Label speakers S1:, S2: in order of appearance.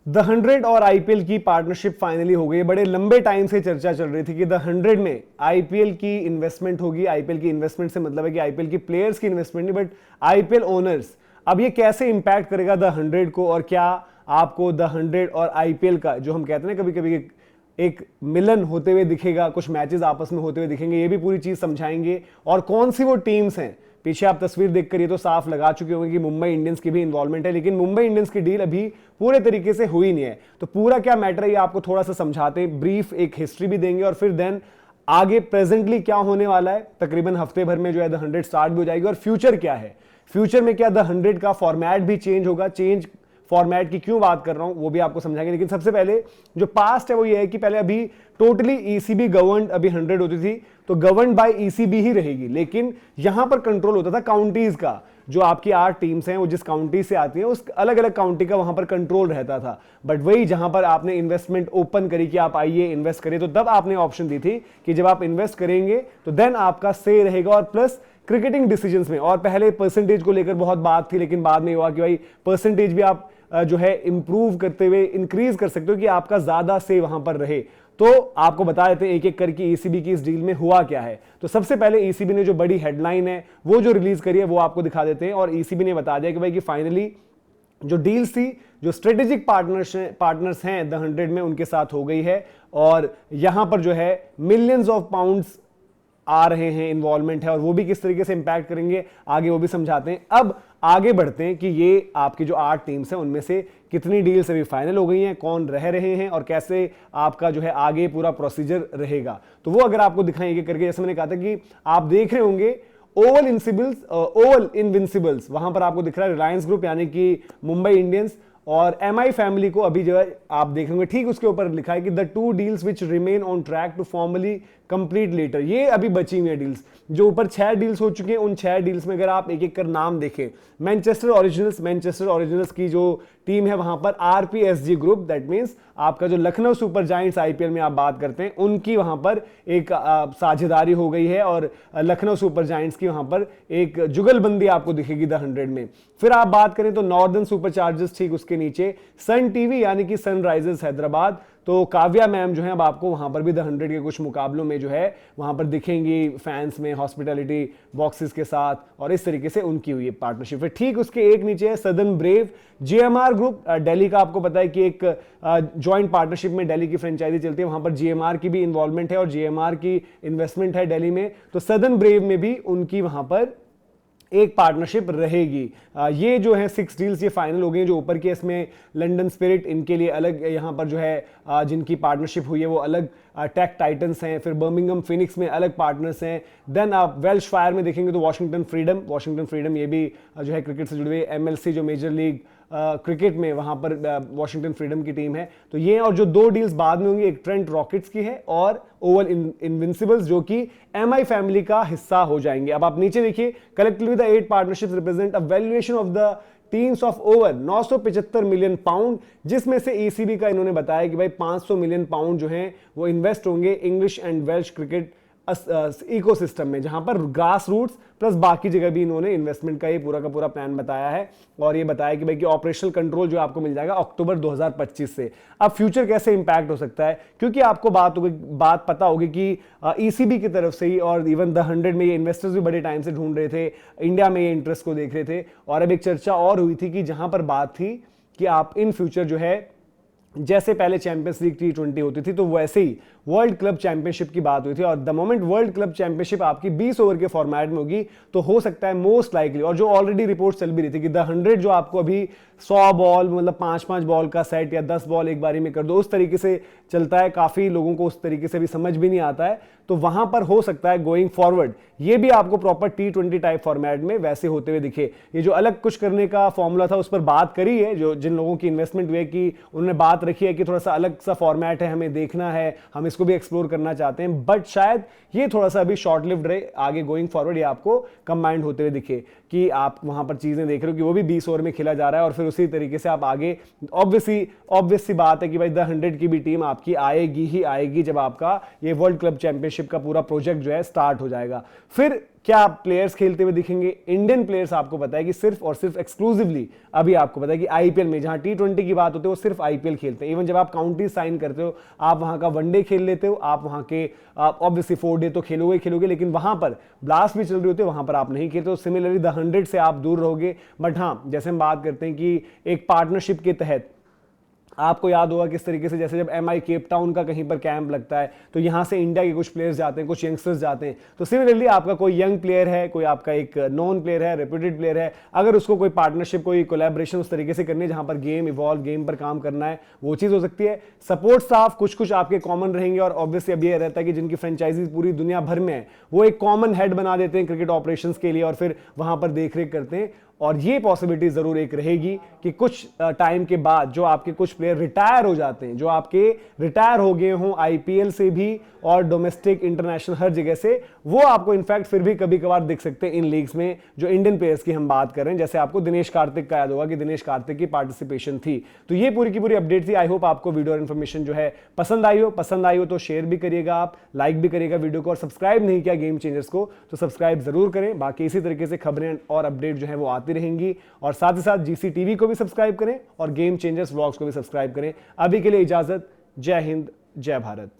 S1: The 100 और IPL की partnership finally हो गई। बड़े लंबे टाइम से चर्चा चल रही थी कि द 100 में आईपीएल की इन्वेस्टमेंट होगी। आईपीएल की इन्वेस्टमेंट से मतलब है कि आईपीएल की प्लेयर्स की इन्वेस्टमेंट नहीं, बट आईपीएल ओनर्स। अब ये कैसे इंपैक्ट करेगा द 100 को, और क्या आपको द 100 और आईपीएल का जो हम कहते हैं कभी कभी एक मिलन होते हुए दिखेगा, कुछ मैचेस आपस में होते हुए दिखेंगे, ये भी पूरी चीज समझाएंगे। और कौन सी वो टीम्स हैं, पीछे आप तस्वीर देखकर ये तो साफ लगा चुके होंगे कि मुंबई इंडियंस की भी इन्वॉल्वमेंट है, लेकिन मुंबई इंडियंस की डील अभी पूरे तरीके से हुई नहीं है। तो पूरा क्या मैटर है ये आपको थोड़ा सा समझाते हैं, ब्रीफ एक हिस्ट्री भी देंगे, और फिर देन आगे प्रेजेंटली क्या होने वाला है। तकरीबन हफ्ते भर में जो है द 100 स्टार्ट भी हो जाएगी, और फ्यूचर क्या है, फ्यूचर में क्या द 100 का फॉर्मेट भी चेंज होगा। चेंज फॉर्मेट की क्यों बात कर रहा हूं वो भी आपको समझाएंगे, लेकिन सबसे पहले जो पास्ट है वो ये है कि पहले अभी टोटली ईसीबी गवर्नड अभी 100 होती थी, तो गवर्नड बाय ईसीबी ही रहेगी, लेकिन यहां पर कंट्रोल होता था काउंटीज का। जो आपकी 8 टीम्स हैं वो जिस काउंटी से आती हैं उस अलग अलग काउंटी का वहां पर कंट्रोल रहता था। बट वही जहां पर आपने इन्वेस्टमेंट ओपन करी कि आप आइए इन्वेस्ट करिए, तो तब आपने ऑप्शन दी थी कि जब आप इन्वेस्ट करेंगे तो देन आपका से रहेगा, और प्लस क्रिकेटिंग डिसीजंस में। और पहले परसेंटेज को लेकर बहुत बात थी, लेकिन बाद में हुआ कि भाई परसेंटेज भी आप जो है इंप्रूव करते हुए इंक्रीज कर सकते हो कि आपका ज्यादा से वहां पर रहे। तो आपको बता देते हैं एक एक करके ईसीबी की इस डील में हुआ क्या है। तो सबसे पहले ईसीबी ने जो बड़ी हेडलाइन है वो जो रिलीज करी है वो आपको दिखा देते हैं, और ईसीबी ने बता दिया कि भाई कि फाइनली जो डील्स थी, जो स्ट्रेटेजिक पार्टनर्स हैं द 100 में, उनके साथ हो गई है। और यहां पर जो है मिलियंस ऑफ पाउंड्स आ रहे हैं, इन्वॉल्वमेंट है, और वो भी किस तरीके से इंपैक्ट करेंगे आगे वो भी समझाते हैं। अब आगे बढ़ते हैं कि ये आपकी जो 8 टीम्स हैं उनमें से कितनी डील्स अभी फाइनल हो गई हैं, कौन रह रहे हैं, और कैसे आपका जो है आगे पूरा प्रोसीजर रहेगा। तो वो अगर आपको दिखाएंगे करके, जैसे मैंने कहा था कि आप देख रहे होंगे ओवल इनविंसिबल्स, वहां पर आपको दिख रहा है रिलायंस ग्रुप यानी कि मुंबई इंडियंस और एमआई फैमिली को अभी जो है आप देख होंगे, ठीक उसके ऊपर लिखा है कि the 2 deals which remain on track to formally complete later. ये अभी बची हुई है डील्स, जो ऊपर 6 डील्स हो चुकी हैं। उन 6 डील्स में अगर आप एक एक कर नाम देखें, मैनचेस्टर ओरिजिनल्स की जो टीम है वहां पर आरपीएसजी ग्रुप, दैट मींस आपका जो लखनऊ सुपर जायंट्स आईपीएल में आप बात करते हैं उनकी वहां पर एक साझेदारी हो गई है, और लखनऊ सुपर जायंट्स की वहां पर एक जुगलबंदी आपको दिखेगी द 100 में। फिर आप बात करें तो नॉर्दर्न सुपर चार्जर्स, ठीक उसके नीचे सन टीवी यानी कि सनराइजर्स हैदराबाद। तो काव्या मैम जो है अब आपको वहां पर भी द 100 के कुछ मुकाबलों में जो है वहां पर दिखेंगी, फैंस में हॉस्पिटैलिटी बॉक्सेस के साथ, और इस तरीके से उनकी हुई पार्टनरशिप है। ठीक उसके एक नीचे है southern brave GMR group, Delhi का। आपको पता है कि एक जॉइंट पार्टनरशिप में दिल्ली की फ्रेंचाइजी चलती है, वहां पर जीएमआर की भी इन्वॉल्वमेंट है और जीएमआर की इन्वेस्टमेंट है दिल्ली में। तो सदर्न ब्रेव में भी उनकी वहां पर एक पार्टनरशिप रहेगी। ये जो है 6 डील्स ये फाइनल हो गई, जो ऊपर के इसमें लंदन स्पिरिट इनके लिए अलग, यहाँ पर जो है जिनकी पार्टनरशिप हुई है वो अलग टेक टाइटन्स हैं, फिर बर्मिंघम फिनिक्स में अलग पार्टनर्स हैं। देन आप वेल्श फायर में देखेंगे तो वाशिंगटन फ्रीडम ये भी जो है क्रिकेट से जुड़े हुए, एमएलसी जो मेजर लीग क्रिकेट में वहां पर वाशिंगटन फ्रीडम की टीम है। तो ये और जो 2 डील्स बाद में होंगी, एक ट्रेंट रॉकेट्स की है और ओवल इनविंसिबल्स जो कि एमआई फैमिली का हिस्सा हो जाएंगे। अब आप नीचे देखिए, collectively the 8 partnerships represent a valuation of the teams of over 975 million pound, जिसमें से ईसीबी का इन्होंने बताया कि भाई 500 मिलियन पाउंड जो हैं वो इन्वेस्ट होंगे English and Welsh cricket ecosystem में, जहां पर ग्रास रूट्स प्लस बाकी जगह भी इन्होंने इन्वेस्टमेंट का ये पूरा का पूरा प्लान बताया है। और ये बताया कि भाई कि ऑपरेशनल कंट्रोल जो आपको मिल जाएगा अक्टूबर 2025 से। अब फ्यूचर कैसे इंपैक्ट हो सकता है, क्योंकि आपको बात पता होगी कि ईसीबी की तरफ से ही और इवन द 100 में ये इन्वेस्टर्स भी बड़े टाइम से ढूंढ रहे थे, इंडिया में ये इंटरेस्ट को देख रहे थे। और अब एक चर्चा और हुई थी कि जहां पर बात थी कि आप इन फ्यूचर जो है, जैसे पहले चैंपियंस लीग T20 होती थी तो वैसे ही वर्ल्ड क्लब चैंपियनशिप की बात हुई थी। और the moment world club championship आपकी 20 ओवर के फॉर्मेट में होगी तो हो सकता है मोस्ट लाइकली, और जो ऑलरेडी रिपोर्ट चल भी रही थी कि द 100 जो आपको अभी 100 बॉल मतलब 5-5 बॉल का सेट या 10 बॉल एक बारी में कर दो, उस तरीके से चलता है, काफी लोगों को उस तरीके से भी समझ भी नहीं आता है। तो वहां पर हो सकता है गोइंग फॉरवर्ड ये भी आपको प्रॉपर T20 टाइप फॉर्मेट में वैसे होते हुए दिखे। ये जो अलग कुछ करने का फॉर्मूला था उस पर बात करी है, जो जिन लोगों की इन्वेस्टमेंट हुई है कि उन्होंने बात रखी है कि थोड़ा सा अलग सा फॉर्मेट है, हमें देखना है, हम इसको भी एक्सप्लोर करना चाहते हैं। बट शायद ये थोड़ा सा अभी शॉर्ट लिव्ड रहे, आगे गोइंग फॉरवर्ड ये आपको कंबाइंड होते हुए दिखे कि आप वहां पर चीजें देख रहे हो कि वो भी 20 ओवर में खेला जा रहा है, और फिर उसी तरीके से आप आगे ऑब्वियस सी बात है कि भाई द 100 की भी टीम आपकी आएगी ही आएगी जब आपका ये वर्ल्ड क्लब चैंपियनशिप का पूरा प्रोजेक्ट जो है स्टार्ट हो जाएगा। फिर क्या प्लेयर्स खेलते हुए दिखेंगे? इंडियन प्लेयर्स आपको पता है कि सिर्फ और सिर्फ एक्सक्लूसिवली अभी आपको पता है कि आईपीएल में, जहां टी20 की बात होती है वो सिर्फ आईपीएल खेलते हैं। इवन जब आप काउंटी साइन करते हो, आप वहां का वनडे खेल लेते हो, आप वहां के ऑब्वियसली 4 डे तो खेलोगे, लेकिन वहां पर ब्लास्ट भी चल रही होती है, वहां पर आप नहीं खेलते हो। सिमिलरली द 100 से आप दूर रहोगे। बट हाँ, जैसे हम बात करते हैं कि एक पार्टनरशिप के तहत आपको याद होगा किस तरीके से, जैसे जब एमआई केप टाउन का कहीं पर कैंप लगता है तो यहां से इंडिया के कुछ प्लेयर्स जाते हैं, कुछ यंगस्टर्स जाते हैं। तो सिमिलरली आपका कोई यंग प्लेयर है, कोई आपका एक नॉन प्लेयर है, रेप्यूटेड प्लेयर है, अगर उसको कोई पार्टनरशिप, कोई कोलैबोरेशन उस तरीके से करनी है जहां पर गेम इवॉल्व, गेम पर काम करना है, वो चीज हो सकती है। सपोर्ट स्टाफ कुछ आपके कॉमन रहेंगे, और ऑब्वियसली अब यह रहता है कि जिनकी फ्रेंचाइजीज पूरी दुनिया भर में है वो एक कॉमन हेड बना देते हैं क्रिकेट ऑपरेशंस के लिए और फिर वहां पर देखरेख करते हैं। और ये पॉसिबिलिटी जरूर एक रहेगी कि कुछ टाइम के बाद जो आपके कुछ प्लेयर रिटायर हो जाते हैं, जो आपके रिटायर हो गए हों आईपीएल से भी और डोमेस्टिक, इंटरनेशनल, हर जगह से, वो आपको इनफैक्ट फिर भी कभी कभार दिख सकते हैं इन लीग्स में, जो इंडियन प्लेयर्स की हम बात कर रहे हैं। जैसे आपको दिनेश कार्तिक का याद होगा कि दिनेश कार्तिक की पार्टिसिपेशन थी। तो ये पूरी की पूरी अपडेट थी। आई होप आपको वीडियो और इन्फॉर्मेशन जो है पसंद आई हो तो शेयर भी करिएगा, आप लाइक भी करिएगा वीडियो को, और सब्सक्राइब नहीं किया गेम चेंजर्स को तो सब्सक्राइब जरूर करें। बाकी इसी तरीके से खबरें और अपडेट जो है वो आती रहेंगी, और साथ ही साथ जीसी टीवी को भी सब्सक्राइब करें और गेम चेंजर्स व्लॉग्स को भी सब्सक्राइब करें। अभी के लिए इजाजत। जय हिंद, जय भारत।